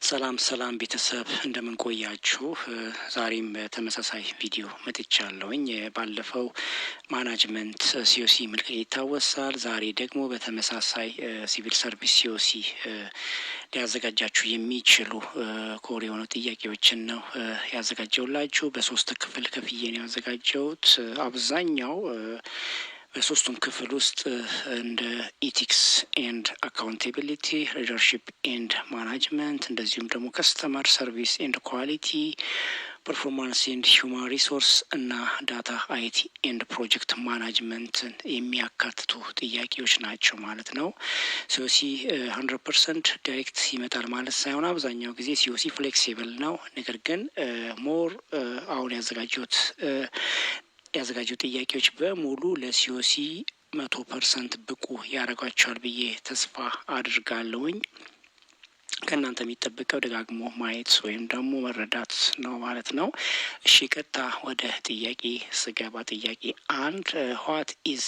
ሰላም ሰላም ቤተሰብ እንደምን ቆያችሁ? ዛሬም ተመሳሳይ ቪዲዮ መጥቻለሁኝ። ባለፈው ማናጅመንት ሲኦሲ መልቀቅ ይታወሳል። ዛሬ ደግሞ በተመሳሳይ ሲቪል ሰርቪስ ሲኦሲ ሊያዘጋጃችሁ የሚችሉ ኮር የሆኑ ጥያቄዎችን ነው ያዘጋጀውላችሁ። በሶስት ክፍል ከፍዬ ነው ያዘጋጀሁት። አብዛኛው በሶስቱም ክፍል ውስጥ እንደ ኢቲክስ ኤንድ አካውንታቢሊቲ፣ ሊደርሺፕ ኤንድ ማናጅመንት እንደዚሁም ደግሞ ከስተመር ሰርቪስ ኤንድ ኳሊቲ፣ ፐርፎርማንስ ኤንድ ሂውማን ሪሶርስ እና ዳታ አይቲ ኤንድ ፕሮጀክት ማናጅመንትን የሚያካትቱ ጥያቄዎች ናቸው ማለት ነው። ሲኦሲ 100% ዳይሬክት ይመጣል ማለት ሳይሆን አብዛኛው ጊዜ ሲኦሲ ፍሌክሲብል ነው። ነገር ግን ሞር አሁን ያዘጋጁ ጥያቄዎች በሙሉ ለሲኦሲ 100% ብቁ ያደርጓቸዋል ብዬ ተስፋ አድርጋለሁኝ። ከእናንተ የሚጠበቀው ደጋግሞ ማየት ወይም ደግሞ መረዳት ነው ማለት ነው። እሺ ቀጥታ ወደ ጥያቄ ስገባ ጥያቄ 1 what is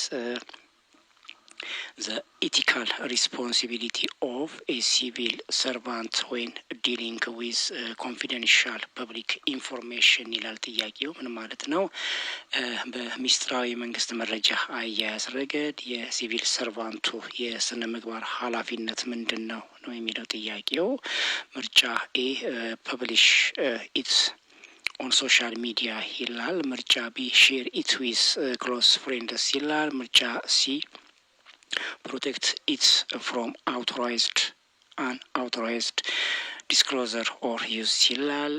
the ethical responsibility of a civil servant when dealing with confidential public information ይላል ጥያቄው። ምን ማለት ነው? በሚስጥራዊ መንግስት መረጃ አያያዝ ረገድ የሲቪል ሰርቫንቱ የስነ ምግባር ኃላፊነት ምንድን ነው የሚለው ጥያቄው። ምርጫ ኤ ፐብሊሽ ኢትስ ኦን ሶሻል ሚዲያ ይላል። ምርጫ ቢ ሼር ኢት ዊዝ ክሎስ ፍሬንድስ ይላል። ምርጫ ሲ protect it from authorized unauthorized disclosure or use ይላል።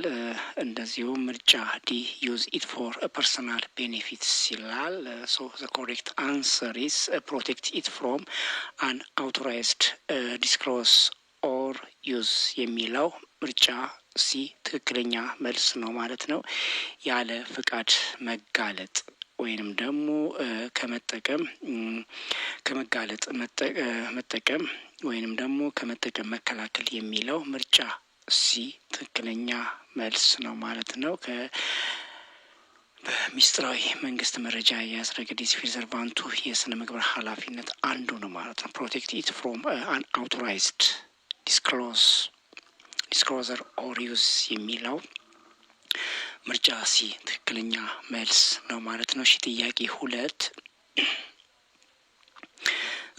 እንደዚሁም ምርጫ ዲ use it for personal benefits ይላል። so the correct answer is protect it from unauthorized disclose or use የሚለው ምርጫ ሲ ትክክለኛ መልስ ነው ማለት ነው። ያለ ፍቃድ መጋለጥ ወይንም ደግሞ ከመጋለጥ መጠቀም ወይንም ደግሞ ከመጠቀም መከላከል የሚለው ምርጫ ሲ ትክክለኛ መልስ ነው ማለት ነው። በሚስጥራዊ መንግስት መረጃ አያያዝ ረገድ የሲቪል ሰርቫንቱ የስነ ምግባር ኃላፊነት አንዱ ነው ማለት ነው። ፕሮቴክት ኢት ፍሮም አንአውቶራይዝድ ዲስክሎዘር ኦር ዩዝ የሚለው ምርጫ ሲ ትክክለኛ መልስ ነው ማለት ነው። እሺ ጥያቄ 2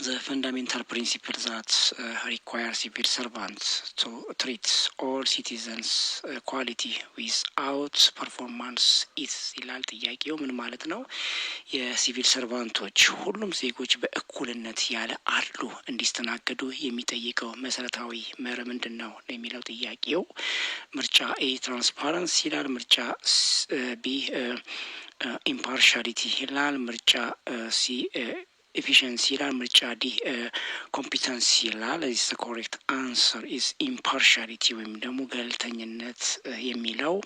The fundamental principle that require civil servants to treat all citizens equality without performance is ይላል ጥያቄው። ምን ማለት ነው? የሲቪል ሰርቫንቶች ሁሉም ዜጎች በእኩልነት ያለ አድሎ እንዲስተናገዱ የሚጠይቀው መሰረታዊ መርህ ምንድን ነው የሚለው ጥያቄው። ምርጫ ኤ ትራንስፓረንሲ ይላል። ምርጫ ቢ ኢምፓርሻሊቲ ይላል። ምርጫ ሲ ኤፊሽንሲ ይላል። ምርጫ ዲ ኮምፒተንሲ ይላል። ዚስ ኮሬክት አንሰር ኢዝ ኢምፓርሻሊቲ ወይም ደግሞ ገለልተኝነት የሚለው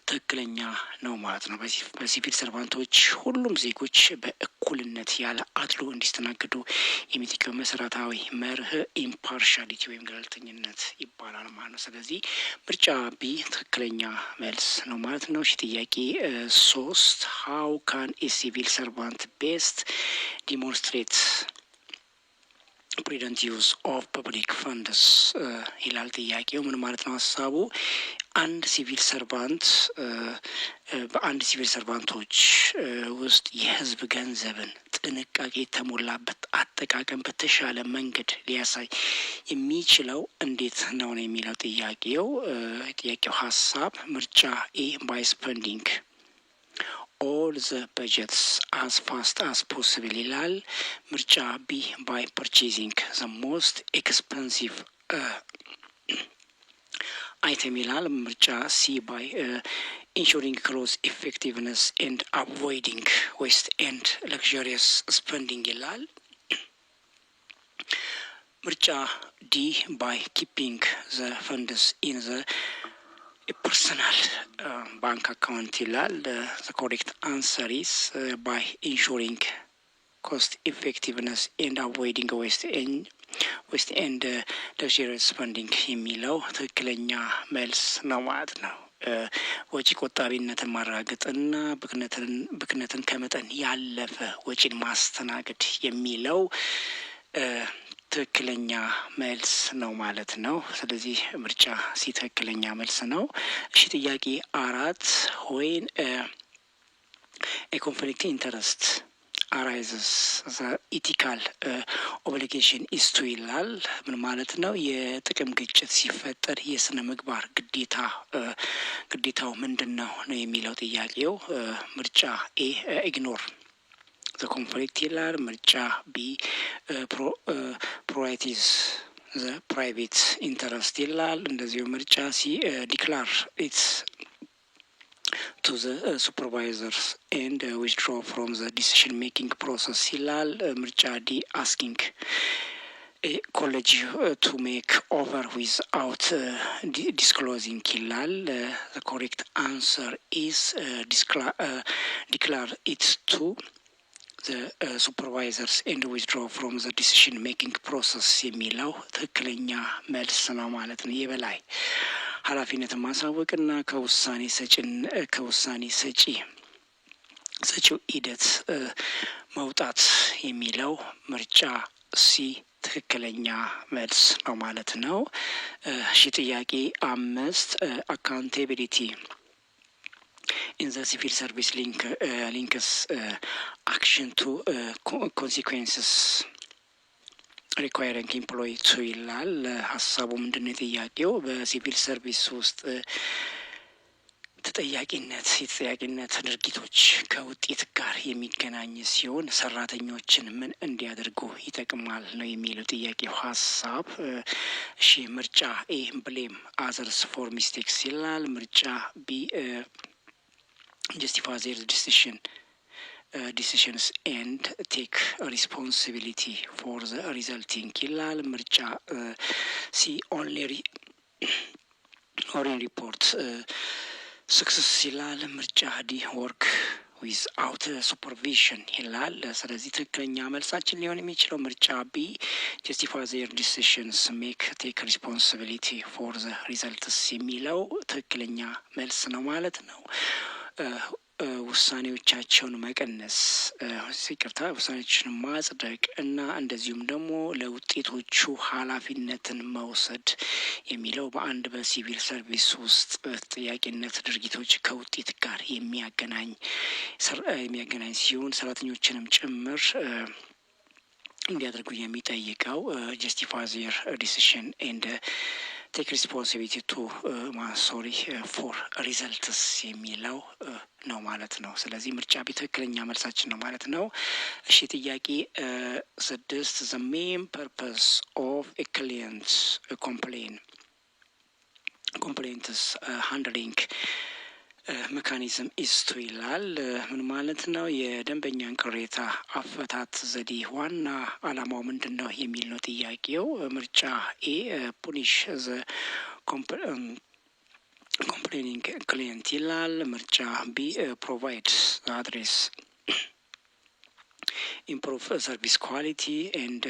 ትክክለኛ ነው ማለት ነው። በሲቪል ሰርቫንቶች ሁሉም ዜጎች በእኩልነት ያለ አድሎ እንዲስተናገዱ የሚጠይቀው መሰረታዊ መርህ ኢምፓርሻሊቲ ወይም ገለልተኝነት ይባላል ማለት ነው። ስለዚህ ምርጫ ቢ ትክክለኛ መልስ ነው ማለት ነው። እሺ ጥያቄ 3 how can a civil servant best demonstrate prudent use of public funds ይላል ጥያቄው። ምን ማለት ነው ሀሳቡ? አንድ ሲቪል ሰርቫንቶች ውስጥ የህዝብ ገንዘብን ጥንቃቄ የተሞላበት አጠቃቀም በተሻለ መንገድ ሊያሳይ የሚችለው እንዴት ነው የሚለው ጥያቄው ሀሳብ። ምርጫ ኤ by spending all the budgets as fast as possible ይላል። ምርጫ ቢ by purchasing the most expensive item ይላል። ምርጫ ሲ by ensuring close effectiveness and avoiding waste and luxurious spending ይላል። ምርጫ ዲ by keeping the funds in the personal bank account ይላል። the correct answer is by ensuring cost effectiveness and avoiding waste and luxurious spending የሚለው ትክክለኛ መልስ ነው ማለት ነው። ወጪ ቆጣቢነትን ማረጋገጥና ብክነትን ከመጠን ያለፈ ወጪን ማስተናገድ የሚለው ትክክለኛ መልስ ነው ማለት ነው። ስለዚህ ምርጫ ሲ ትክክለኛ መልስ ነው። እሺ ጥያቄ 4 when a conflict interest arises the ethical obligation is to ይላል። ምን ማለት ነው? የጥቅም ግጭት ሲፈጠር የስነ ምግባር ግዴታው ምንድን ነው የሚለው ጥያቄው። ምርጫ ኤ ኢግኖር the conflict ይላል። ምርጫ ቢ prioritize the private interest ይላል። እንደዚሁ ምርጫ ሲ declare its to the supervisors and withdraw from the decision making process ይላል። ምርጫ ዲ asking a college to make over without disclosing ይላል። the correct answer is declare it to the supervisors and withdraw from the decision making process የሚለው ትክክለኛ መልስ ነው ማለት ነው። የበላይ ኃላፊነትን ማሳወቅና ከውሳኔ ሰጪው ሂደት መውጣት የሚለው ምርጫ ሲ ትክክለኛ መልስ ነው ማለት ነው። እሺ ጥያቄ 5 accountability in the civil service links action to consequences requiring employee to ይላል። ሀሳቡ ምንድነው? ጥያቄው በሲቪል ሰርቪስ ውስጥ የተጠያቂነት ድርጊቶች ከውጤት ጋር የሚገናኝ ሲሆን ሰራተኞችን ምን እንዲያደርጉ ይጠቅማል ነው የሚለው ጥያቄው ሀሳብ። እሺ ምርጫ ኤ ብሌም አዘርስ ፎር ሚስቴክስ ይላል። ምርጫ ቢ justify their decisions and take responsibility for the resulting ይላል። ምርጫ ሲ only report success ይላል። ምርጫ ዲ work without supervision ይላል። ስለዚህ ትክክለኛ መልሳችን ሊሆን የሚችለው ምርጫ ቢ justify their decisions take responsibility for the results የሚለው ትክክለኛ መልስ ነው ማለት ነው። ውሳኔዎቻቸውን መቀነስ ውሳኔዎችን ማጽደቅ እና እንደዚሁም ደግሞ ለውጤቶቹ ኃላፊነትን መውሰድ የሚለው በአንድ በሲቪል ሰርቪስ ውስጥ ተጠያቂነት ድርጊቶች ከውጤት ጋር የሚያገናኝ ሲሆን ሰራተኞችንም ጭምር እንዲያደርጉ የሚጠይቀው justify their decision and take responsibility to for results የሚለው ነው ማለት ነው። ስለዚህ ምርጫ ቢ ትክክለኛ መልሳችን ነው ማለት ነው። እሺ ጥያቄ 6 the main purpose of a client's complaints handling ሜካኒዝም ኢስቱ ይላል። ምን ማለት ነው? የደንበኛን ቅሬታ አፈታት ዘዴ ዋና አላማው ምንድን ነው የሚል ነው ጥያቄው። ምርጫ ኤ ፑኒሽ ዘ ኮምፕሌኒንግ ክሊየንት ይላል። ምርጫ ቢ ፕሮቫይድ አድሬስ ኢምፕሩቭ ሰርቪስ ኳሊቲ ኤንድ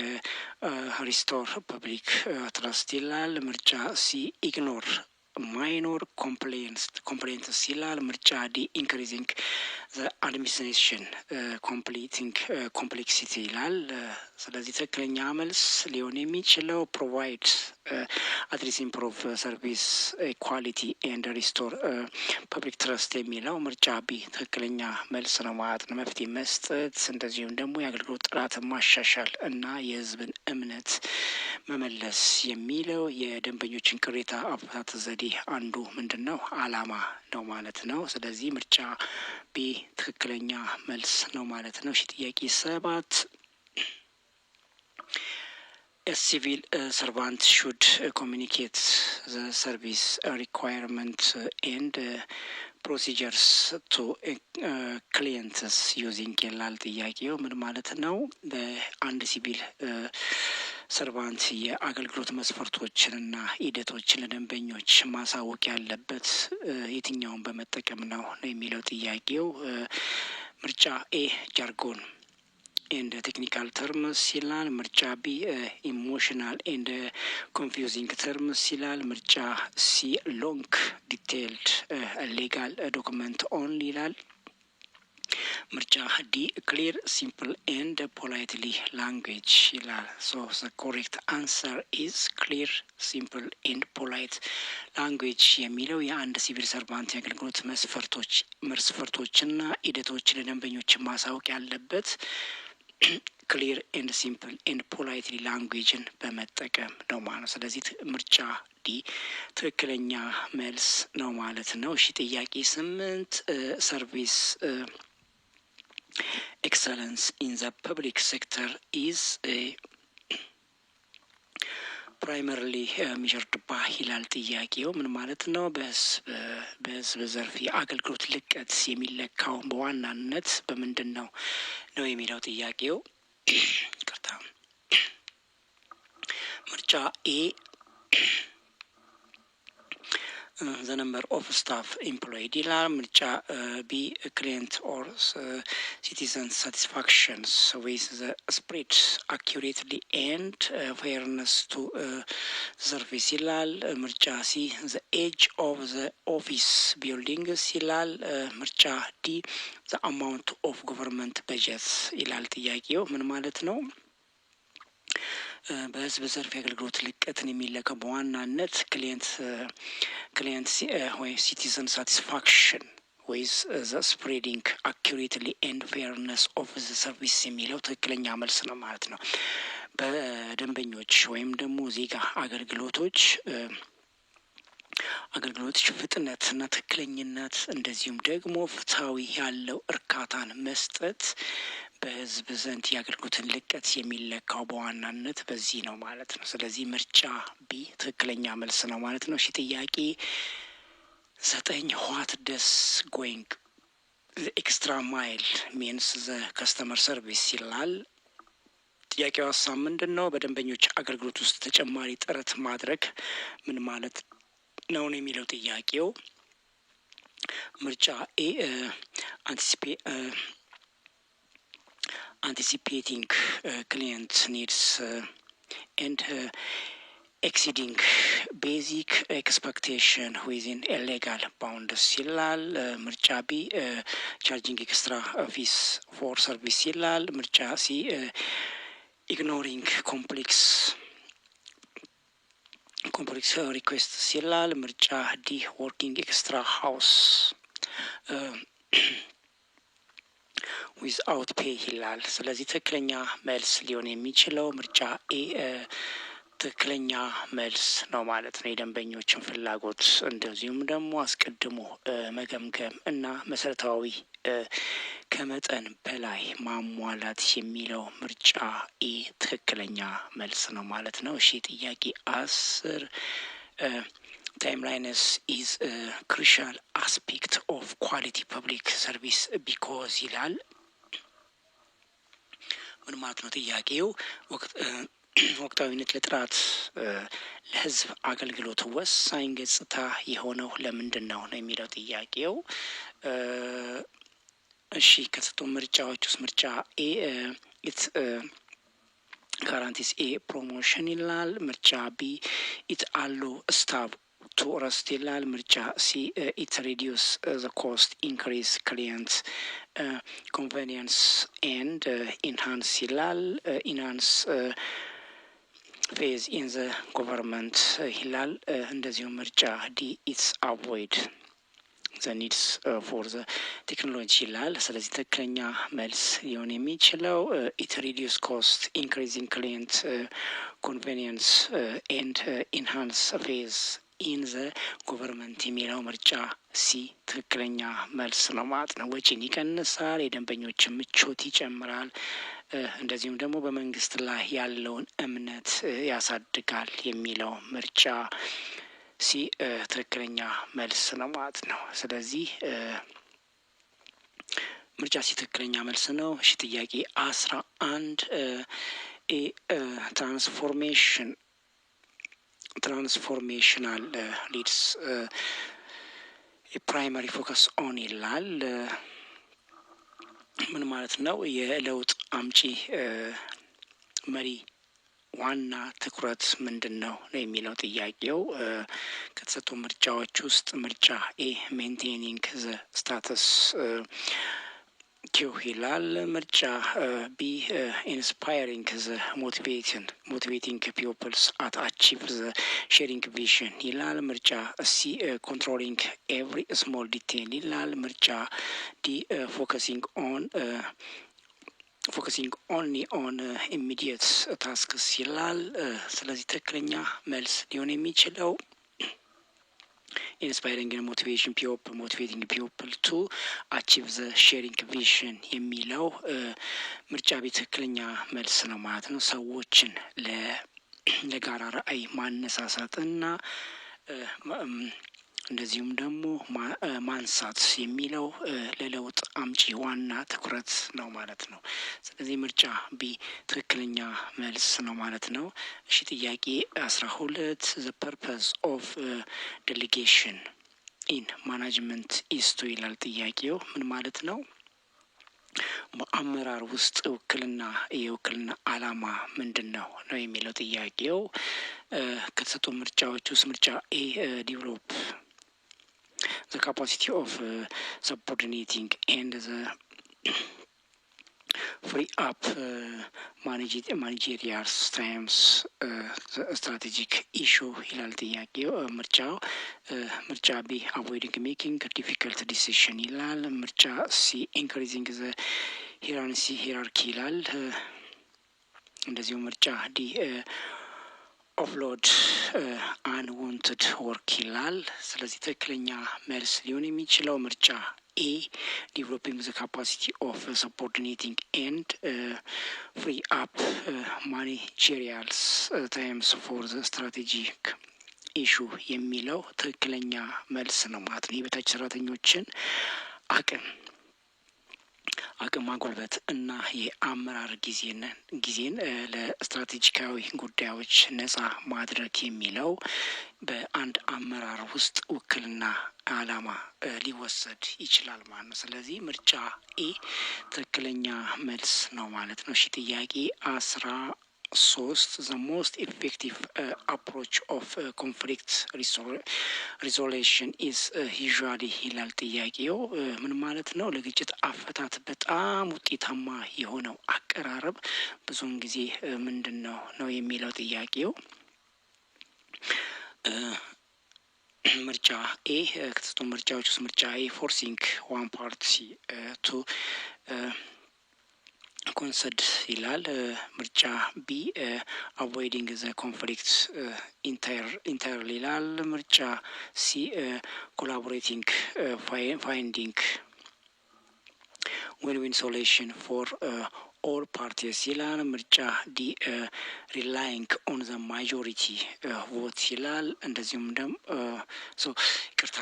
ሪስቶር ፐብሊክ ትረስት ይላል። ምርጫ ሲ ኢግኖር ማይኖር ኮምፕሌንትስ ይላል። ምርጫ ዲ ኢንክሪዚንግ አድሚኒስትሬሽን ኮምፕሌክሲቲ ይላል። ስለዚህ ትክክለኛ መልስ ሊሆን የሚችለው ፕሮቫይድ አድሬስ ኢምፕሩቭ ሰርቪስ ኳሊቲ ኤንድ ሪስቶር ፐብሊክ ትረስት የሚለው ምርጫ ቢ ትክክለኛ መልስ ነው ማለት ነው። መፍትሄ መስጠት እንደዚሁም ደግሞ የአገልግሎት ጥራትን ማሻሻል እና የሕዝብን እምነት መመለስ የሚለው የደንበኞችን ቅሬታ አፈታት ዘዴ አንዱ ምንድን ነው? አላማ ነው ማለት ነው። ስለዚህ ምርጫ ቢ ትክክለኛ መልስ ነው ማለት ነው። እሺ ጥያቄ 7 A civil servant should communicate the service requirement and procedures to clients using ይላል ጥያቄው። ምን ማለት ነው? በአንድ ሲቪል ሰርቫንት የአገልግሎት መስፈርቶችንና ሂደቶችን ለደንበኞች ማሳወቅ ያለበት የትኛውን በመጠቀም ነው የሚለው ጥያቄው። ምርጫ ኤ ጃርጎን ኤንድ ቴክኒካል ተርምስ ይላል። ምርጫ ቢ ኢሞሽናል ኤንድ ኮንፊውዚንግ ተርምስ ይላል። ምርጫ ሲ ሎንግ ዲቴይልድ ሌጋል ዶክመንት ኦንሊ ይላል። ምርጫ ዲ ክሊር ሲምፕል ኤንድ ፖላይትሊ ላንጉዌጅ ይላል። ሶ ዘ ኮሬክት አንሰር ኢዝ ክሊር ሲምፕል ኤንድ ፖላይት ላንጉዌጅ የሚለው የአንድ ሲቪል ሰርቫንት የአገልግሎት መስፈርቶችና ሂደቶች ለደንበኞች ማሳወቅ ያለበት ክሊር ኤንድ ሲምፕል ኤንድ ፖላይትሊ ላንጉዌጅን በመጠቀም ነው ማለት ነው። ስለዚህ ምርጫ ዲ ትክክለኛ መልስ ነው ማለት ነው። እሺ ጥያቄ 8 ሰርቪስ excellence in the public sector is primarily measured by ይላል ጥያቄው። ምን ማለት ነው? በህዝብ ዘርፍ የአገልግሎት ልቀት የሚለካው በዋናነት በምንድን ነው የሚለው ጥያቄው። ይቅርታ ምርጫ ኤ the number of staff employed ይላል። ምርጫ ቢ client or citizen satisfactions with the spread accurately and fairness to service ይላል። ምርጫ ሲ the age of the office buildings ይላል። ምርጫ ዲ the amount of government budget ይላል። ጥያቄው ምን ማለት ነው? በህዝብ ዘርፍ የአገልግሎት ልቀትን የሚለካው በዋናነት ክሊየንት ወይ ሲቲዘን ሳቲስፋክሽን ወይስ ዘ ስፕሬዲንግ አኩሬትሊ ኤንድ ፌርነስ ኦፍ ዘ ሰርቪስ የሚለው ትክክለኛ መልስ ነው ማለት ነው። በደንበኞች ወይም ደግሞ ዜጋ አገልግሎቶች ፍጥነትና ትክክለኝነት እንደዚሁም ደግሞ ፍትሐዊ ያለው እርካታን መስጠት በህዝብ ዘንድ የአገልግሎትን ልቀት የሚለካው በዋናነት በዚህ ነው ማለት ነው። ስለዚህ ምርጫ ቢ ትክክለኛ መልስ ነው ማለት ነው። እሺ ጥያቄ 9 what does going the extra mile means the customer service ይላል። ጥያቄው ሀሳብ ምንድን ነው? በደንበኞች አገልግሎት ውስጥ ተጨማሪ ጥረት ማድረግ ምን ማለት ነው የሚለው ጥያቄው። ምርጫ ኤ anticipating client needs and exceeding basic expectation within a legal bounds ይላል። ምርጫ ቢ charging extra fees for service ይላል። ምርጫ ሲ ignoring complex requests ይላል። ምርጫ ዲ working extra hours ዊዝአውት ፔይ ይላል። ስለዚህ ትክክለኛ መልስ ሊሆን የሚችለው ምርጫ ኤ ትክክለኛ መልስ ነው ማለት ነው። የደንበኞችን ፍላጎት እንደዚሁም ደግሞ አስቀድሞ መገምገም እና መሰረታዊ ከመጠን በላይ ማሟላት የሚለው ምርጫ ኤ ትክክለኛ መልስ ነው ማለት ነው። እሺ ጥያቄ 10 timeliness is a crucial aspect of quality public service because ይላል። ምን ማለት ነው ጥያቄው? ወቅታዊነት ለጥራት ለህዝብ አገልግሎት ወሳኝ ገጽታ የሆነው ለምንድን ነው የሚለው ጥያቄው። እሺ ከተሰጡ ምርጫዎች ውስጥ ምርጫ ኤ ኢት ጋራንቲስ ኤ ፕሮሞሽን ይላል። ምርጫ ቢ ኢት አሎ ስታፍ ቱ ረስት ይላል። ምርጫ ሲ ኢት ሪዲዩስ ዘ ኮስት ኢንክሪዝ ክሊየንት ኮንቬኒየንስ ኤንድ ኢንሃንስ ይላል። ኢንሃንስ ፌዝ ኢን ዘ ጎቨርንመንት ይላል። እንደዚሁም ምርጫ ዲ ኢትስ አቮይድ ዘ ኒድስ ፎር ዘ ቴክኖሎጂ ይላል። ስለዚህ ትክክለኛ መልስ ሊሆን የሚችለው ኢት ሪዲዩስ ኮስት ኢንክሪዚንግ ክሊየንት ኮንቬኒየንስ ኤንድ ኢንሃንስ ፌዝ ኢን ዘ ጎቨርንመንት የሚለው ምርጫ ሲ ትክክለኛ መልስ ነው ማለት ነው። ወጪን ይቀንሳል፣ የደንበኞችን ምቾት ይጨምራል፣ እንደዚሁም ደግሞ በመንግስት ላይ ያለውን እምነት ያሳድጋል የሚለው ምርጫ ሲ ትክክለኛ መልስ ነው ማለት ነው። ስለዚህ ምርጫ ሲ ትክክለኛ መልስ ነው። እሺ ጥያቄ 11 ትራንስፎርሜሽናል ሊድስ የፕራይማሪ ፎከስ ኦን ይላል። ምን ማለት ነው? የለውጥ አምጪ መሪ ዋና ትኩረት ምንድን ነው የሚለው ጥያቄው። ከተሰጡ ምርጫዎች ውስጥ ምርጫ ኤ ሜንቴኒንግ ዘ ስታተስ ኪው ይላል። ምርጫ ቢ ኢንስፓይሪንግ ዘ ሞቲቬቲንግ ፒፕልስ አት አቺቭ ዘ ሼሪንግ ቪዥን ይላል። ምርጫ ሲ ኮንትሮሊንግ ኤቭሪ ስሞል ዲቴል ይላል። ምርጫ ዲ ፎከሲንግ ኦንሊ ኦን ኢሚዲየት ታስክስ ይላል። ስለዚህ ትክክለኛ መልስ ሊሆን የሚችለው ኢንስፓይሪንግ ሞቲቬቲንግ ፒፕል ቱ አቺቭ ዘ ሼሪንግ ቪዥን የሚለው ምርጫ ቤት ትክክለኛ መልስ ነው ማለት ነው። ሰዎችን ለጋራ ራዕይ ማነሳሳትና እንደዚሁም ደግሞ ማንሳት የሚለው ለለውጥ አምጪ ዋና ትኩረት ነው ማለት ነው። ስለዚህ ምርጫ ቢ ትክክለኛ መልስ ነው ማለት ነው። እሺ ጥያቄ 12 the purpose of delegation in management is to ይላል ጥያቄው። ምን ማለት ነው? በአመራር ውስጥ የውክልና አላማ ምንድን ነው የሚለው ጥያቄው። ከተሰጡ ምርጫዎች ውስጥ ምርጫ ኤ ዲቨሎፕ the capacity of subordinating and the free up managerial times strategic issue ይላል ጥያቄው። ምርጫ ቢ avoiding making difficult decision ይላል። ምርጫ ሲ increasing the hierarchy ይላል። እንደዚሁ ምርጫ ዲ ኦፍሎድ አንዋንትድ ወርክ ይላል። ስለዚህ ትክክለኛ መልስ ሊሆን የሚችለው ምርጫ ኤ ዲቨሎፒንግ ዘ ካፓሲቲ ኦፍ ሰፖርዲኔቲንግ ኤንድ ፍሪ አፕ ማኔጀሪያልስ ታይምስ ፎር ዘ ስትራቴጂክ ኢሹ የሚለው ትክክለኛ መልስ ነው ማለት ነው። የበታች ሰራተኞችን አቅም ማጎልበት እና የአመራር ጊዜን ለስትራቴጂካዊ ጉዳዮች ነጻ ማድረግ የሚለው በአንድ አመራር ውስጥ ውክልና አላማ ሊወሰድ ይችላል ማለት ነው። ስለዚህ ምርጫ ኤ ትክክለኛ መልስ ነው ማለት ነው። እሺ ጥያቄ 13 the most effective approach of conflict resolution is usually ይላል ጥያቄው። ምን ማለት ነው? ለግጭት አፈታት በጣም ውጤታማ የሆነው አቀራረብ ብዙውን ጊዜ ምንድን ነው የሚለው ጥያቄው። ምርጫ ኤ ከተሰጡ ምርጫዎች ውስጥ ምርጫ ኤ ፎርሲንግ ዋን ፓርቲ ቱ ኮንሰድ ይላል። ምርጫ ቢ አቮይዲንግ ዘ ኮንፍሊክት ኢንታይርሊ ይላል። ምርጫ ሲ ኮላቦሬቲንግ ፋይንዲንግ ዊን ሶሉሽን ፎር ኦል ፓርቲስ ይላል። ምርጫ ዲ ሪላይንግ ኦን ዘ ማጆሪቲ ቮት ይላል። እንደዚሁም ደግሞ ይቅርታ።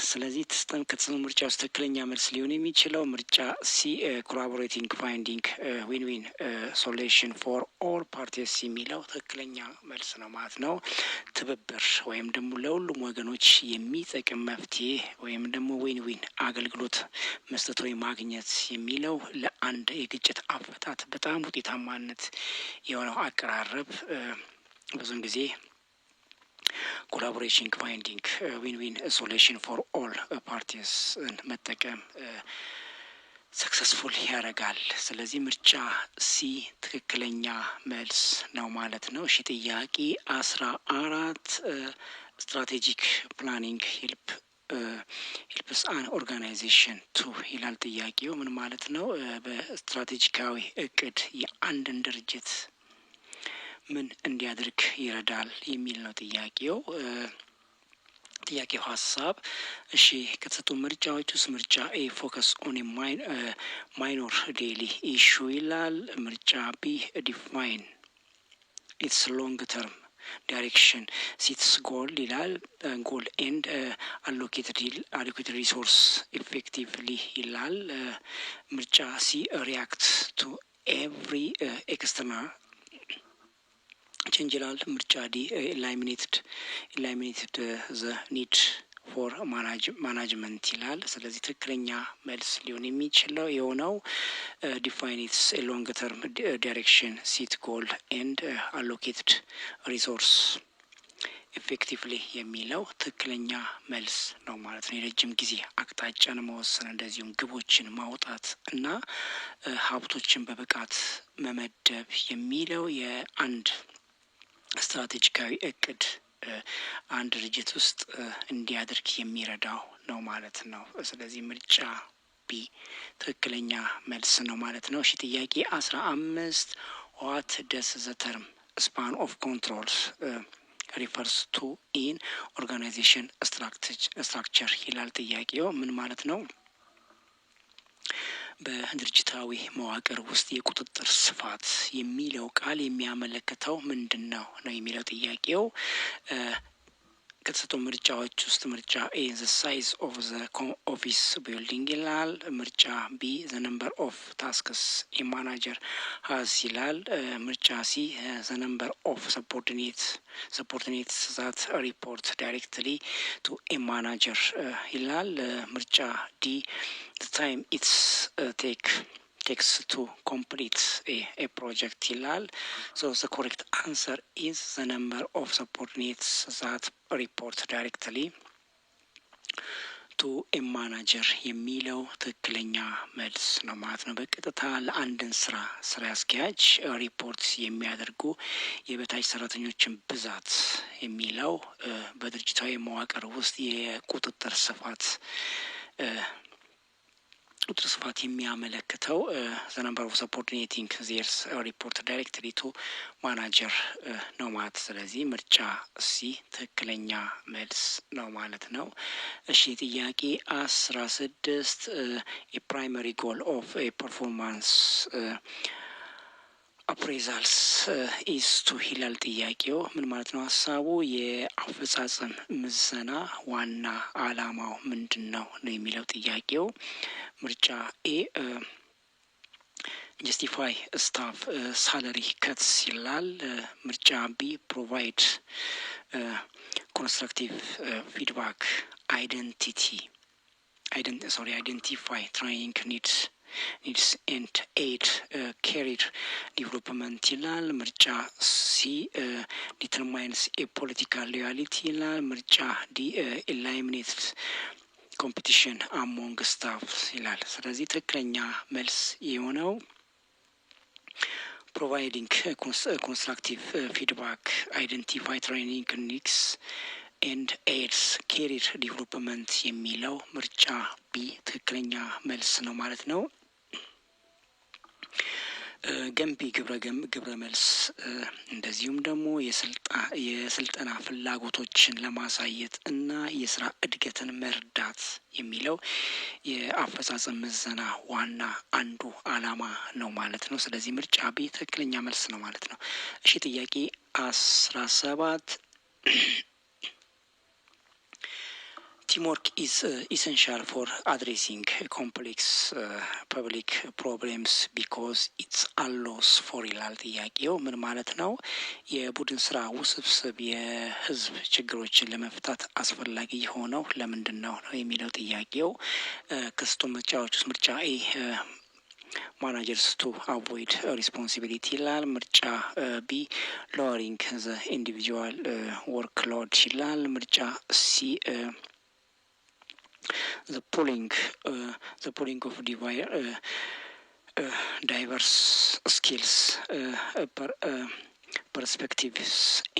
ስለዚህ ከተሰሙ ምርጫ ውስጥ ትክክለኛ መልስ ሊሆን የሚችለው ምርጫ ሲ ኮላቦሬቲንግ ፋይንዲንግ ዊን ሶሉሽን ፎር ኦል ፓርቲስ የሚለው ትክክለኛ መልስ ነው ማለት ነው። ትብብር ወይም ደግሞ ለሁሉም ወገኖች የሚጠቅም መፍትሄ ወይም ደግሞ ዊን አገልግሎት መስጠት ወይም ማግኘት የሚለው ለአንድ የግጭት አፈታት በጣም ውጤታማነት የሆነው አቀራረብ ብዙን ጊዜ ኮላቦሬሽን ፋይንዲንግ ዊን ሶሉሽን ፎር ኦል ፓርቲስ መጠቀም ሰክሰስፉል ያደርጋል። ስለዚህ ምርጫ ሲ ትክክለኛ መልስ ነው ማለት ነው። እሺ ጥያቄ 14 ስትራቴጂክ ፕላኒንግ ሄልፕስ አን ኦርጋናይዜሽን ቱ ይላል ጥያቄው። ምን ማለት ነው? በስትራቴጂካዊ እቅድ የአንድን ድርጅት ምን እንዲያደርግ ይረዳል የሚል ነው ጥያቄው። ሀሳብ እሺ ከተሰጡ ምርጫዎች ውስጥ ምርጫ ኤ ፎከስ ኦን ማይኖር ዴይሊ ኢሹ ይላል። ምርጫ ቢ ዲፋይን ኢትስ ሎንግ ተርም ዳይሬክሽን ሲትስ ጎል ይላል። ጎል ኤንድ አሎኬትድ ሪሶርስ ኢፌክቲቭሊ ይላል። ምርጫ ሲ ሪያክት ቱ ኤቭሪ ኤክስተርናል ቼንጅ ይላል። ምርጫ ዲ ኢላሚኔትድ ዘ ኒድ ፎር ማናጅመንት ይላል። ስለዚህ ትክክለኛ መልስ ሊሆን የሚችለው የሆነው ዲፋይን ኢትስ ሎንግ ተርም ዳይሬክሽን ሲት ጎል ኤንድ አሎኬትድ ሪሶርስ ኤፌክቲቭሊ የሚለው ትክክለኛ መልስ ነው ማለት ነው። የረጅም ጊዜ አቅጣጫን መወሰን እንደዚሁም ግቦችን ማውጣት እና ሀብቶችን በብቃት መመደብ የሚለው የአንድ ስትራቴጂካዊ እቅድ አንድ ድርጅት ውስጥ እንዲያደርግ የሚረዳው ነው ማለት ነው። ስለዚህ ምርጫ ቢ ትክክለኛ መልስ ነው ማለት ነው። እሺ ጥያቄ 15 ዋት ደስ ዘ ተርም ስፓን ኦፍ ኮንትሮልስ ሪፈርስ ቱ ኢን ኦርጋናይዜሽን ስትራክቸር ይላል ጥያቄው። ምን ማለት ነው? በድርጅታዊ መዋቅር ውስጥ የቁጥጥር ስፋት የሚለው ቃል የሚያመለክተው ምንድን ነው የሚለው ጥያቄው። ከተሰጡ ምርጫዎች ውስጥ ምርጫ ኤ ዘ ሳይዝ ኦፍ ዘ ኦፊስ ቢልዲንግ ይላል። ምርጫ ቢ ዘ ነምበር ኦፍ ታስክስ ኤ ማናጀር ሀዝ ይላል። ምርጫ ሲ ዘ ነምበር ኦፍ ሰፖርዲኔትስ ዛት ሪፖርት ዳይሬክትሊ ቱ ኤ ማናጀር ይላል። ምርጫ ዲ ዘ ታይም ኢትስ takes to complete a project ይላል። So the correct answer is the number of subordinates that report directly to a manager የሚለው ትክክለኛ መልስ ነው ማለት ነው። በቀጥታ ለአንድን ስራ አስኪያጅ ሪፖርት የሚያደርጉ የበታች ሰራተኞችን ብዛት የሚለው በድርጅታዊ መዋቅር ውስጥ የቁጥጥር ስፋት የሚያመለክተው the number of subordinating theirs report directly to manager ነው ማለት። ስለዚህ ምርጫ ሲ ትክክለኛ መልስ ነው ማለት ነው። እሺ ጥያቄ 16 a primary goal of a performance appraisals is to ይላል ጥያቄው። ምን ማለት ነው ሀሳቡ? የአፈጻጸም ምዘና ዋና አላማው ምንድን ነው የሚለው ጥያቄው። ምርጫ ኤ justify staff salary cuts ይላል። ምርጫ ቢ provide constructive feedback identify trying needs and aid career development ይላል። ምርጫ ሲ determines a political reality ይላል። ምርጫ ዲ eliminates competition among staff ይላል። ስለዚህ ትክክለኛ መልስ የሆነው providing constructive feedback, identify training needs and aids career development የሚለው ምርጫ ቢ ትክክለኛ መልስ ነው ማለት ነው። ገንቢ ግብረ መልስ እንደዚሁም ደግሞ የስልጠና ፍላጎቶችን ለማሳየት እና የስራ እድገትን መርዳት የሚለው የአፈጻጸም ምዘና ዋና አንዱ አላማ ነው ማለት ነው። ስለዚህ ምርጫ ቢ ትክክለኛ መልስ ነው ማለት ነው። እሺ ጥያቄ 17 Teamwork is essential for addressing complex public problems because it allows for ይላል ጥያቄው። ምን ማለት ነው? የቡድን ስራ ውስብስብ የህዝብ ችግሮችን ለመፍታት አስፈላጊ የሆነው ለምንድን ነው የሚለው ጥያቄው። ከስቶ ምርጫዎች ውስጥ ምርጫ ኤ managers to avoid responsibility ይላል። ምርጫ ቢ lowering the individual workload ይላል። ምርጫ ሲ the pooling of diverse skills perspectives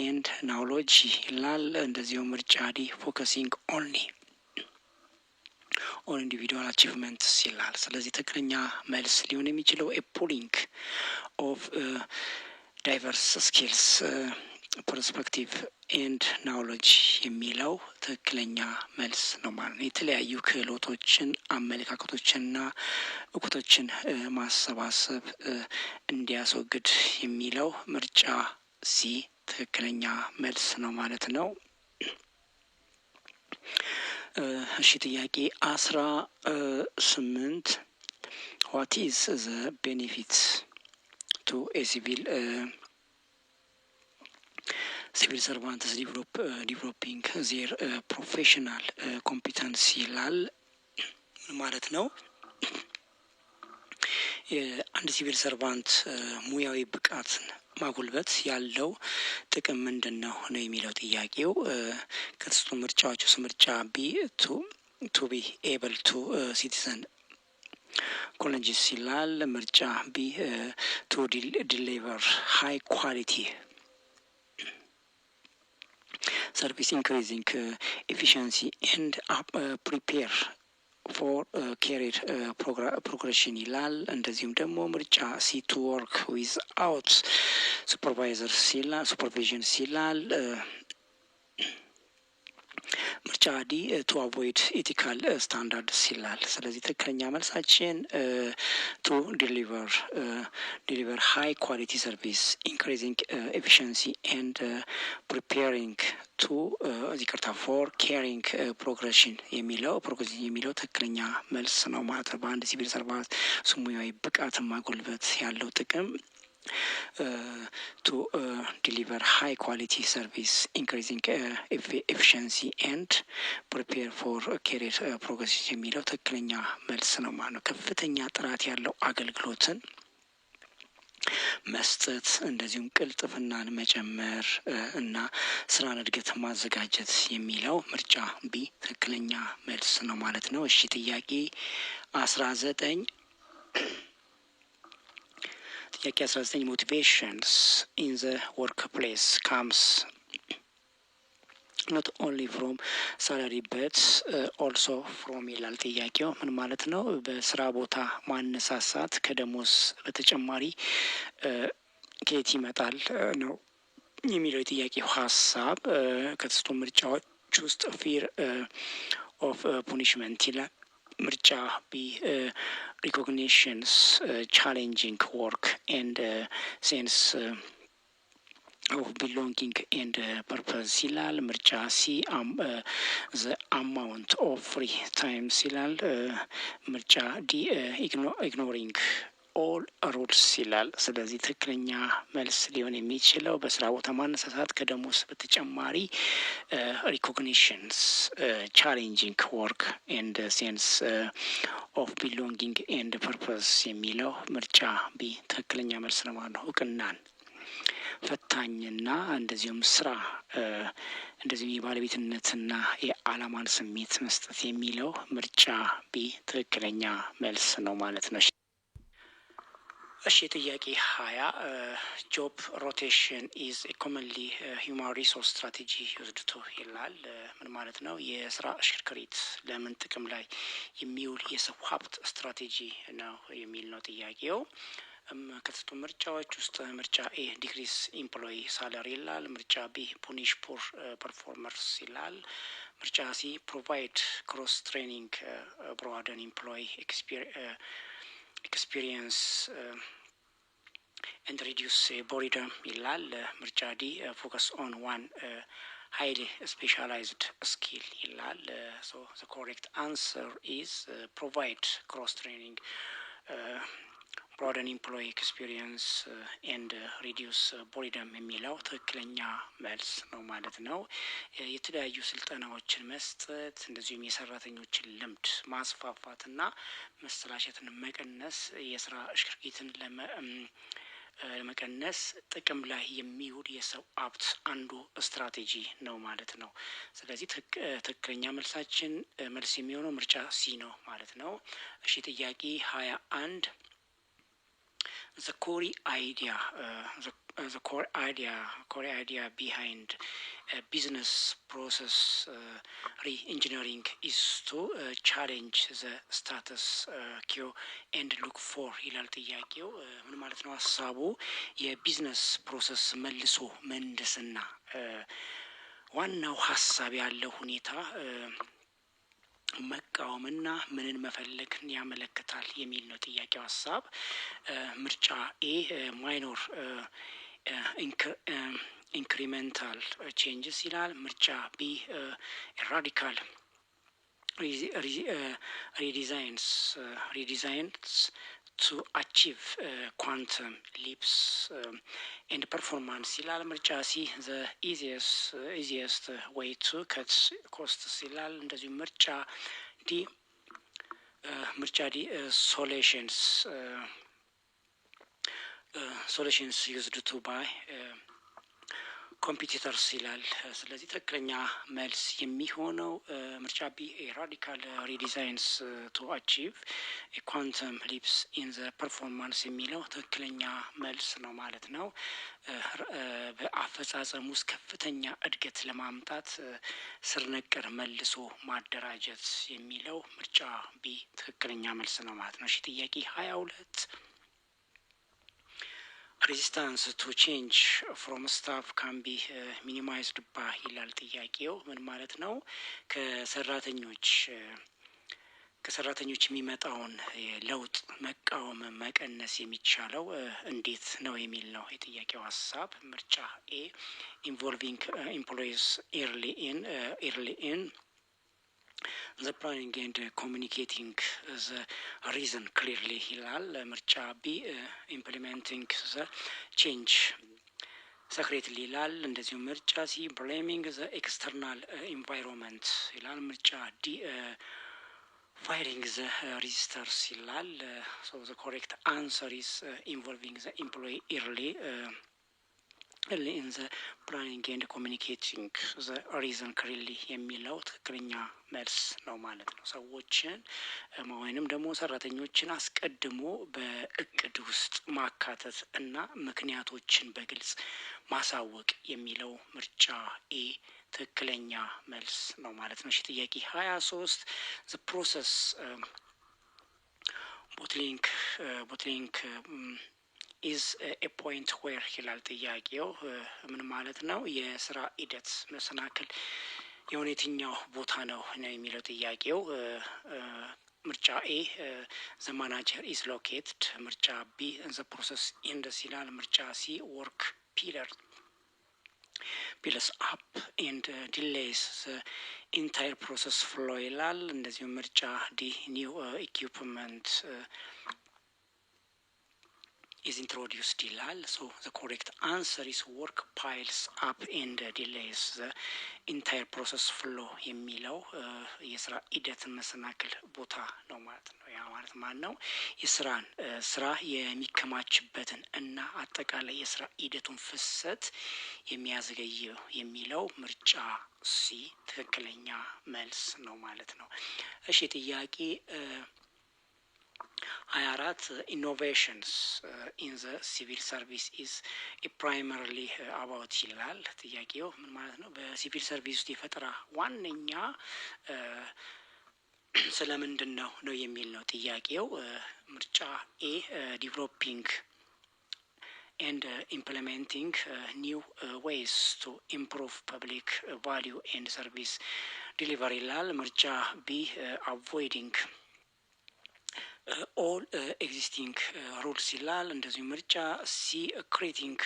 and knowledge ይላል። እንደዚሁ ምርጫ ዲ focusing only on individual achievements ይላል። ስለዚህ ትክክለኛ መልስ ሊሆን የሚችለው a pooling of diverse skills perspective and knowledge የሚለው ትክክለኛ መልስ ነው ማለት ነው። የተለያዩ ክህሎቶችን አመለካከቶችንና እውቀቶችን ማሰባሰብ እንዲያስወግድ የሚለው ምርጫ ሲ ትክክለኛ መልስ ነው ማለት ነው። እሺ ጥያቄ 18 what is the benefit to a civil servants developing their professional competence ይላል። ማለት ነው አንድ ሲቪል ሰርቫንት ሙያዊ ብቃትን ማጉልበት ያለው ጥቅም ምንድነው ነው የሚለው ጥያቄው። ከስቱ ምርጫዎች ውስጥ ምርጫ ቢ ቱ ቢ ኤብል ቱ ሲቲዘን ኮሌጅስ ይላል። ምርጫ ቢ ቱ ዲሊቨር ሃይ ኳሊቲ ሰርቪስ ኢንክሪዚንግ ኤፊሽንሲ ኤንድ ፕሪፔር ፎር ኬሪር ፕሮግሬሽን ይላል። እንደዚሁም ደግሞ ምርጫ ሲ ቱ ወርክ ዊዝ አውት ሱፐርቫይዘር ሲላል ሱፐርቪዥን ሲላል። ምርጫ ዲ ቱ አቮይድ ኢቲካል ስታንዳርድስ ይላል። ስለዚህ ትክክለኛ መልሳችን ቱ ዲሊቨር ሃይ ኳሊቲ ሰርቪስ ኢንክሪዚንግ ኤፊሽንሲ ኤንድ ፕሪፔሪንግ ቱ ይቅርታ ፎር ኬሪንግ ፕሮግሬሽን የሚለው ትክክለኛ መልስ ነው ማለት ነው። በአንድ ሲቪል ሰርቫንት ሙያዊ ብቃትን ማጎልበት ያለው ጥቅም to deliver high quality service, increasing efficiency and prepare for career progress የሚለው ትክክለኛ መልስ ነው ማለት ነው። ከፍተኛ ጥራት ያለው አገልግሎትን መስጠት እንደዚሁም ቅልጥፍናን መጨመር እና ስራን እድገት ማዘጋጀት የሚለው ምርጫ ቢ ትክክለኛ መልስ ነው ማለት ነው። እሺ ጥያቄ 19 ጥያቄ 19 motivations in the workplace comes not only from salary but also from ይላል ጥያቄው። ምን ማለት ነው? በስራ ቦታ ማነሳሳት ከደሞዝ በተጨማሪ ከየት ይመጣል ነው የሚለው ጥያቄው ሀሳብ። ከተስቱ ምርጫዎች ውስጥ ፊር ኦፍ ፑኒሽመንት ይላል። ምርጫ ቢ ሪኮግኒሽንስ ቻሌንጂንግ ወርክ ኤንድ ሴንስ ኦፍ ቢሎንጊንግ ኤንድ ፐርፐዝ ይላል። ምርጫ ሲ ዘ አማውንት ኦፍ ፍሪ ታይምስ ይላል። ምርጫ ዲ ኢግኖሪንግ ኦል ሩልስ ይላል። ስለዚህ ትክክለኛ መልስ ሊሆን የሚችለው በስራ ቦታ ማነሳሳት ከደሞዝ በተጨማሪ ሪኮግኒሽንስ ቻሌንጂንግ ወርክ ኤንድ ሴንስ ኦፍ ቢሎንጊንግ ኤንድ ፐርፐስ የሚለው ምርጫ ቢ ትክክለኛ መልስ ነው ማለት ነው። እውቅናን ፈታኝና እንደዚሁም ስራ እንደዚሁም የባለቤትነትና የዓላማን ስሜት መስጠት የሚለው ምርጫ ቢ ትክክለኛ መልስ ነው ማለት ነው። እሺ ጥያቄ 20 ጆብ ሮቴሽን ኢዝ ኮመንሊ ሂውማን ሪሶርስ ስትራቴጂ ዩዝድ ቱ ይላል። ምን ማለት ነው? የስራ ሽክርክሪት ለምን ጥቅም ላይ የሚውል የሰው ሀብት ስትራቴጂ ነው የሚል ነው ጥያቄው። ከተሰጡ ምርጫዎች ውስጥ ምርጫ ኤ ዲክሪስ ኢምፕሎይ ሳለሪ ይላል። ምርጫ ቢ ፑኒሽ ፑር ፐርፎርመርስ ይላል። ምርጫ ሲ ፕሮቫይድ ክሮስ ትሬኒንግ ብሮአደን ኢምፕሎይ ኤክስፒሪየንስ and reduce boredom ይላል። ምርጫ ዲ ፎከስ ኦን ዋን highly specialized skill ይላል። so the correct answer is provide cross training broaden employee experience and reduce boredom የሚለው ትክክለኛ መልስ ነው ማለት ነው። የተለያዩ ስልጠናዎችን መስጠት እንደዚሁም የሰራተኞችን ልምድ ማስፋፋትና መሰላቸትን መቀነስ የስራ ሽክርክሪትን ለመቀነስ ጥቅም ላይ የሚውል የሰው ሀብት አንዱ ስትራቴጂ ነው ማለት ነው። ስለዚህ ትክክለኛ መልሳችን መልስ የሚሆነው ምርጫ ሲ ነው ማለት ነው። እሺ ጥያቄ 21 the core idea behind business process re-engineering is to challenge the status quo and look for ይላል ጥያቄው። ምን ማለት ነው ሀሳቡ? የቢዝነስ ፕሮሰስ መልሶ ምህንድስና ዋናው ሀሳብ ያለው ሁኔታ መቃወምና ምንን መፈለግን ያመለክታል የሚል ነው ጥያቄው ሀሳብ። ምርጫ ኤ ማይኖር ኢንክሪሜንታል ቼንጅስ ይላል። ምርጫ ቢ ራዲካል ሪዲዛይንስ to achieve quantum leaps and performance ይላል። ምርጫ ሲ the easiest way to cut costs ይላል። እንደዚሁ ምርጫ ዲ solutions ሶሉሽንስ ዩዝድ ቱ ባይ ኮምፒቲተርስ ይላል። ስለዚህ ትክክለኛ መልስ የሚሆነው ምርጫ ቢ ራዲካል ሪዲዛይንስ ቱ አቺቭ ኳንተም ሊፕስ ኢን ዘ ፐርፎርማንስ የሚለው ትክክለኛ መልስ ነው ማለት ነው። በአፈጻጸም ውስጥ ከፍተኛ እድገት ለማምጣት ስር ነቀል መልሶ ማደራጀት የሚለው ምርጫ ቢ ትክክለኛ መልስ ነው ማለት ነው። እሺ ጥያቄ 22 ሬዚስታንስ ቱ ቼንጅ ፍሮም ስታፍ ካን ቢ ሚኒማይዝድ ባይ ይላል ጥያቄው። ምን ማለት ነው? ከሰራተኞች የሚመጣውን ለውጥ መቃወም መቀነስ የሚቻለው እንዴት ነው የሚል ነው የጥያቄው ሀሳብ። ምርጫ ኤ ኢንቮልቪንግ ኤምፕሎይስ ኤርሊ ኢን the planning and communicating the reason clearly ይላል። ምርጫ ቢ implementing the change secretly ይላል። እንደዚሁም ምርጫ ሲ blaming the external environment ይላል። ምርጫ ዲ firing the resistors ይላል። so the correct answer is involving the employee early in the planning and communicating the reason clearly የሚለው ትክክለኛ መልስ ነው ማለት ነው። ሰዎችን ወይንም ደግሞ ሰራተኞችን አስቀድሞ በእቅድ ውስጥ ማካተት እና ምክንያቶችን በግልጽ ማሳወቅ የሚለው ምርጫ ኤ ትክክለኛ መልስ ነው ማለት ነው። እሺ ጥያቄ 23 the process bottling is a point where ይላል ጥያቄው። ምን ማለት ነው? የስራ ሂደት መሰናክል የሆነ የትኛው ቦታ ነው የሚለው ጥያቄው። ምርጫ ኤ the manager is located፣ ምርጫ ቢ the process ends ይላል። ምርጫ ሲ work piles up and delays the entire process flow ይላል። እንደዚሁም ምርጫ ዲ new equipment is introduced ይላል። so the correct answer is work piles up and delays the entire process flow የሚለው የስራ ሂደትን መሰናክል ቦታ ነው ማለት ነው። ያ ማለት ማን ነው? ስራ የሚከማችበትን እና አጠቃላይ የስራ ሂደቱን ፍሰት የሚያዘገየው የሚለው ምርጫ ሲ ትክክለኛ መልስ ነው ማለት ነው። እሺ ጥያቄ 24 innovations in the civil service is primarily about ይላል ጥያቄው። ምን ማለት ነው? በሲቪል ሰርቪስ ውስጥ የፈጠራ ዋነኛ ስለምንድን ነው የሚል ነው ጥያቄው። ምርጫ ኤ developing and implementing new ways to improve public value and service delivery ይላል። ምርጫ ቢ avoiding all existing rules ይላል። እንደዚሁ ምርጫ ሲ creating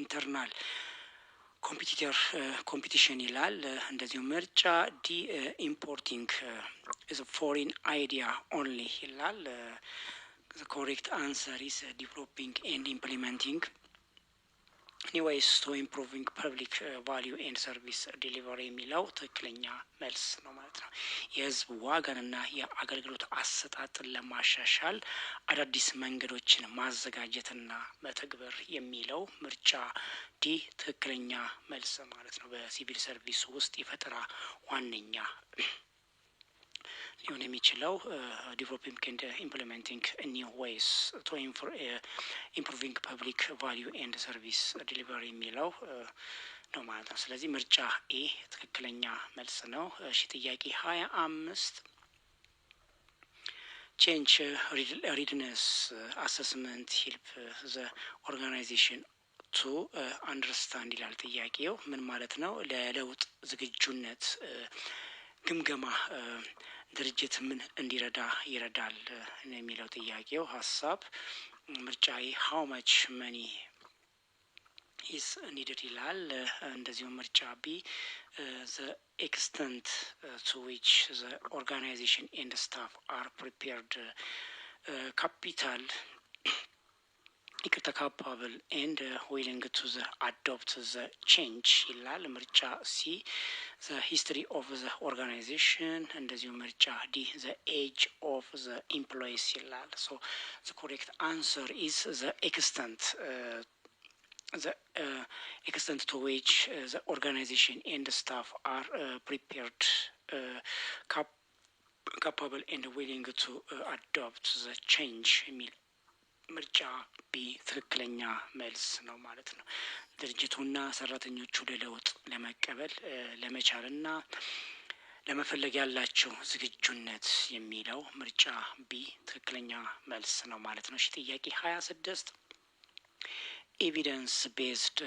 internal competition ይላል። እንደዚሁ ምርጫ ዲ importing is a foreign idea only ይላል። the correct answer is developing and implementing new ways to improving public value and service delivery የሚለው ትክክለኛ መልስ ነው ማለት ነው። የህዝብ ዋጋንና የአገልግሎት አሰጣጥን ለማሻሻል አዳዲስ መንገዶችን ማዘጋጀትና መተግበር የሚለው ምርጫ ዲ ትክክለኛ መልስ ማለት ነው። በሲቪል ሰርቪስ ውስጥ የፈጠራ ዋነኛ ሊሆን የሚችለው developing and implementing new ways to improving public value and service delivery የሚለው ነው ማለት ነው። ስለዚህ ምርጫ ኤ ትክክለኛ መልስ ነው። እሺ ጥያቄ 25 change readiness assessment help the organization to understand ይላል ጥያቄው። ምን ማለት ነው? ለለውጥ ዝግጁነት ግምገማ ድርጅት ምን እንዲረዳ ይረዳል የሚለው ጥያቄው ሀሳብ። ምርጫዬ how much money is needed ይላል። እንደዚሁ ምርጫ ቢ the extent to which the organization and staff are prepared capital ይቅርታ ካፓብል ኤንድ ዊሊንግ ቱ ዘ አዶፕት ዘ ቼንጅ ይላል። ምርጫ ሲ ዘ ሂስትሪ ኦፍ ዘ ኦርጋናይዜሽን፣ እንደዚሁ ምርጫ ዲ ዘ ኤጅ ኦፍ ዘ ኢምፕሎይስ ይላል። ሶ ዘ ኮሬክት አንሰር ኢዝ ዘ ኤክስተንት to which the organization and the staff are prepared, capable and willing to adopt the change የሚል ምርጫ ቢ ትክክለኛ መልስ ነው ማለት ነው። ድርጅቱና ሰራተኞቹ ለለውጥ ለመቀበል ለመቻልና ለመፈለግ ያላቸው ዝግጁነት የሚለው ምርጫ ቢ ትክክለኛ መልስ ነው ማለት ነው። እሺ ጥያቄ 26 ኤቪደንስ ቤዝድ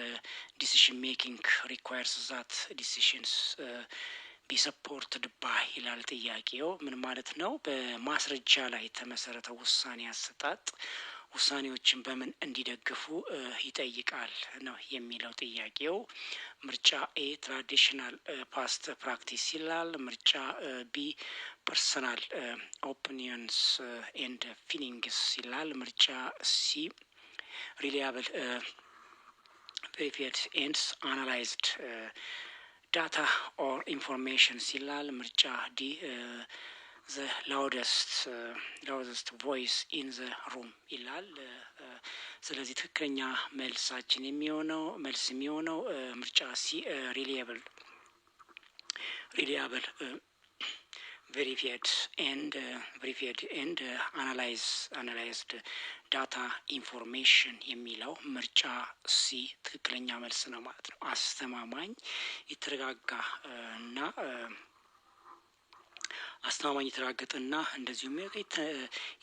ዲሲሽን ሜኪንግ ሪኳየርስ ዛት ዲሲሽንስ ቢ ሰፖርትድ ባይ ይላል ጥያቄው። ምን ማለት ነው? በማስረጃ ላይ የተመሰረተ ውሳኔ አሰጣጥ ውሳኔዎችን በምን እንዲደግፉ ይጠይቃል ነው የሚለው ጥያቄው። ምርጫ ኤ ትራዲሽናል ፓስት ፕራክቲስ ይላል። ምርጫ ቢ ፐርሰናል ኦፒኒየንስ ኤንድ ፊሊንግስ ይላል። ምርጫ ሲ ሪሊያብል ቬሪፊድ ኤንድ አናላይዝድ ዳታ ኦር ኢንፎርሜሽን ይላል። ምርጫ ዲ ዘ ላውደስት ቮይስ ኢን ዘ ሩም ይላል። ስለዚህ ትክክለኛ መልሳችን የሚሆነው ምርጫ ሲ ሪሊያብል verified and analyzed data information የሚለው ምርጫ ሲ ትክክለኛ መልስ ነው ማለት ነው። አስተማማኝ የተረጋጋ እና የተረጋገጠና እንደዚሁም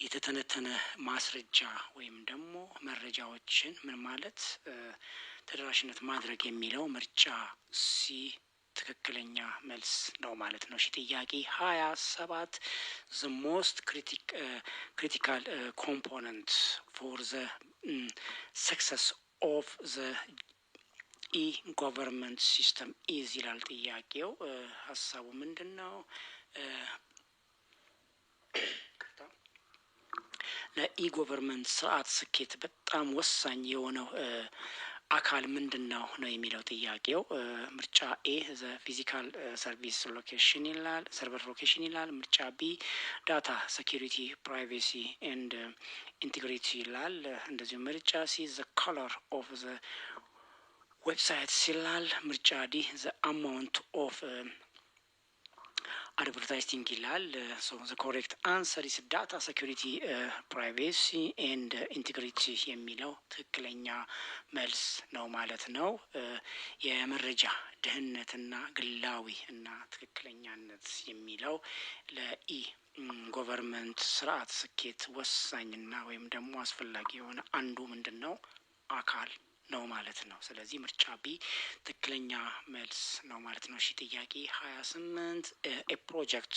የተተነተነ ማስረጃ ወይም ደግሞ መረጃዎችን ምን ማለት ተደራሽነት ማድረግ የሚለው ምርጫ ሲ ትክክለኛ መልስ ነው ማለት ነው። እሺ ጥያቄ 27 the most critical component for the success of the e-government system is ይላል ጥያቄው። ሀሳቡ ምንድነው? ለኢ-ጎቨርንመንት ስርዓት ስኬት በጣም ወሳኝ የሆነው አካል ምንድነው ነው የሚለው ጥያቄው። ምርጫ ኤ ዘ ፊዚካል ሰርቪስ ሎኬሽን ይላል፣ ሰርቨር ሎኬሽን ይላል። ምርጫ ቢ ዳታ ሴኩሪቲ ፕራይቬሲ ኤንድ ኢንቴግሪቲ ይላል። እንደዚሁ ምርጫ ሲ ዘ ኮለር ኦፍ ዘ ዌብሳይት ይላል። ምርጫ ዲ ዘ አማውንት ኦፍ አድቨርታይዚንግ ይላል። ሶ ዘ ኮሬክት አንሰር ኢስ ዳታ ሴኩሪቲ ፕራይቬሲ ኤንድ ኢንቴግሪቲ የሚለው ትክክለኛ መልስ ነው ማለት ነው። የመረጃ ደህንነትና ግላዊ እና ትክክለኛነት የሚለው ለኢ ጎቨርንመንት ስርዓት ስኬት ወሳኝና ወይም ደግሞ አስፈላጊ የሆነ አንዱ ምንድነው አካል ነው ማለት ነው። ስለዚህ ምርጫ ቢ ትክክለኛ መልስ ነው ማለት ነው። እሺ ጥያቄ 28 a project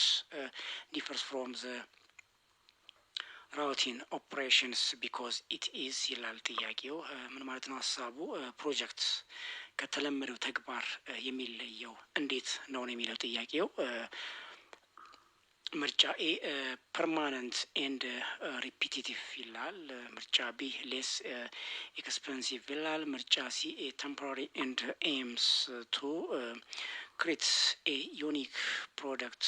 differs from the routine operations because it is ይላል ጥያቄው። ምን ማለት ነው ሀሳቡ? ፕሮጀክት ከተለመደው ተግባር የሚለየው እንዴት ነው የሚለው ጥያቄው። ምርጫ ኤ ፐርማነንት ኤንድ ሪፒቲቲቭ ይላል። ምርጫ ቢ ሌስ ኤክስፐንሲቭ ይላል። ምርጫ ሲ ቴምፖራሪ ኤንድ ኤምስ ቱ ክሬት ኤ ዩኒክ ፕሮዳክት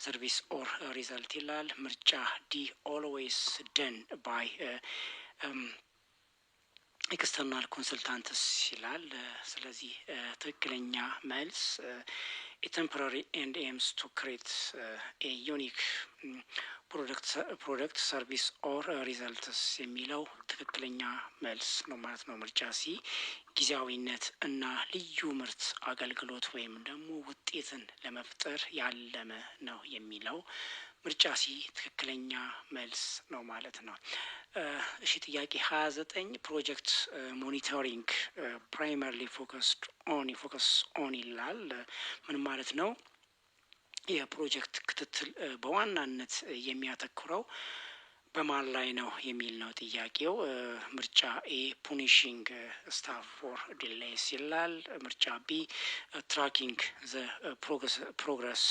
ሰርቪስ ኦር ሪዛልት ይላል። ምርጫ ዲ ኦልዌይስ ደን ባይ ኤክስተርናል ኮንሰልታንትስ ይላል። ስለዚህ ትክክለኛ መልስ ቴምፖራሪ ኤንድ ኤምስ ቱ ክሬት ኤ ዩኒክ ፕሮዳክት ሰርቪስ ኦር ሪዛልትስ የሚለው ትክክለኛ መልስ ነው ማለት ነው። ምርጫ ሲ ጊዜያዊነት እና ልዩ ምርት አገልግሎት ወይም ደግሞ ውጤትን ለመፍጠር ያለመ ነው የሚለው ምርጫ ሲ ትክክለኛ መልስ ነው ማለት ነው። እሺ ጥያቄ 29 ፕሮጀክት ሞኒተሪንግ ፕራይመሪሊ ፎከስ ኦን ይላል። ምን ማለት ነው? የፕሮጀክት ክትትል በዋናነት የሚያተኩረው በማን ላይ ነው የሚል ነው ጥያቄው። ምርጫ ኤ ፑኒሽንግ ስታፍ ፎር ዲሌይስ ይላል። ምርጫ ቢ ትራኪንግ ዘ ፕሮግረስ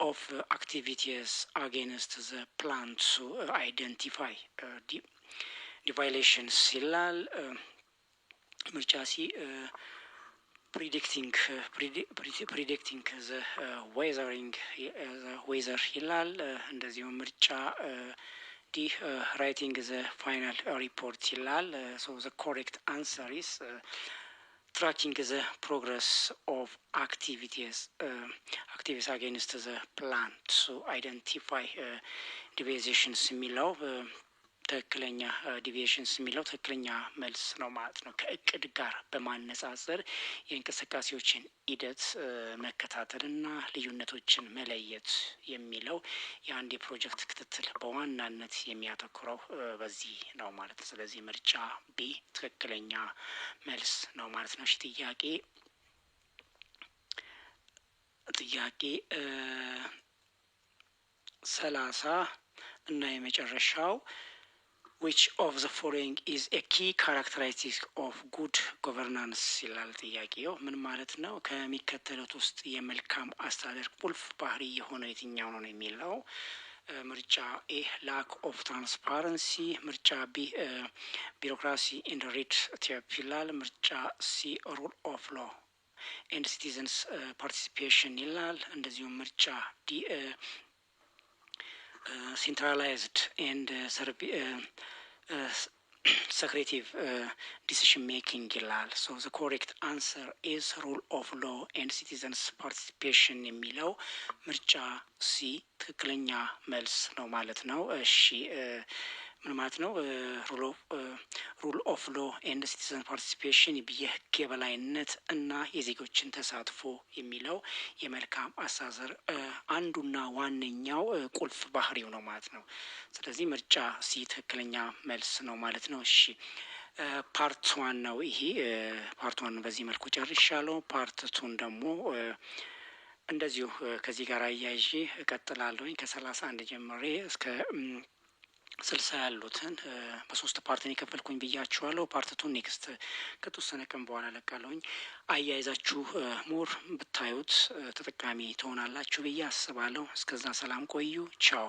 of activities against the plan to identify ዲቫይሌሽንስ ይላል። ምርጫ ሲ ፕሪዲክቲንግ ዘ ዌዘር ይላል። እንደዚሁም ምርጫ ዲ ራይቲንግ ዘ ፋይናል ሪፖርት ይላል። ሶ ዘ ኮሬክት አንሰር ኢስ tracking the progress of activities against the plan to identify deviations የሚለው ትክክለኛ ዲቪዬሽንስ የሚለው ትክክለኛ መልስ ነው ማለት ነው። ከእቅድ ጋር በማነጻጸር የእንቅስቃሴዎችን ሂደት መከታተልና ልዩነቶችን መለየት የሚለው የአንድ የፕሮጀክት ክትትል በዋናነት የሚያተኩረው በዚህ ነው ማለት ነው። ስለዚህ ምርጫ ቢ ትክክለኛ መልስ ነው ማለት ነው። እሺ ጥያቄ 30 እና የመጨረሻው which of the following is a key characteristic of good governance ይላል ጥያቄው። ምን ማለት ነው? ከሚከተሉት ውስጥ የመልካም አስተዳደር ቁልፍ ባህሪ የሆነው የትኛው ነው የሚለው ምርጫ ኤ ላክ ኦፍ ትራንስፓረንሲ፣ ምርጫ ቢ ቢሮክራሲ ኢን ሬድ ቴፕ ይላል። ምርጫ ሲ ሩል ኦፍ ሎ ኤንድ ሲቲዘንስ ፓርቲሲፔሽን ይላል። እንደዚሁም ምርጫ ዲ centralized and secretive decision making ይላል። so the correct answer is rule of law and citizens participation የሚለው ምርጫ ሲ ትክክለኛ መልስ ነው ማለት ነው። እሺ ምን ማለት ነው? ሩል ኦፍ ሎ ኤንድ ሲቲዘን ፓርቲሲፔሽን የህግ የበላይነት እና የዜጎችን ተሳትፎ የሚለው የመልካም አስተዳደር አንዱና ዋነኛው ቁልፍ ባህሪው ነው ማለት ነው። ስለዚህ ምርጫ ሲ ትክክለኛ መልስ ነው ማለት ነው። እሺ ፓርት ዋን ነው ይሄ። ፓርት ዋን በዚህ መልኩ ጨርሻለሁ። ፓርት ቱን ደግሞ እንደዚሁ ከዚህ ጋር አያይዤ እቀጥላለሁኝ። ከ31 ጀምሬ እስከ 60 ያሉትን በሶስት ፓርት ነው የከፈልኩኝ ብያችኋለሁ። ፓርት ቱን ኔክስት ከተወሰነ ቀን በኋላ ለቃለሁኝ። አያይዛችሁ ሞር ብታዩት ተጠቃሚ ትሆናላችሁ ብዬ አስባለሁ። እስከዛ ሰላም ቆዩ። ቻው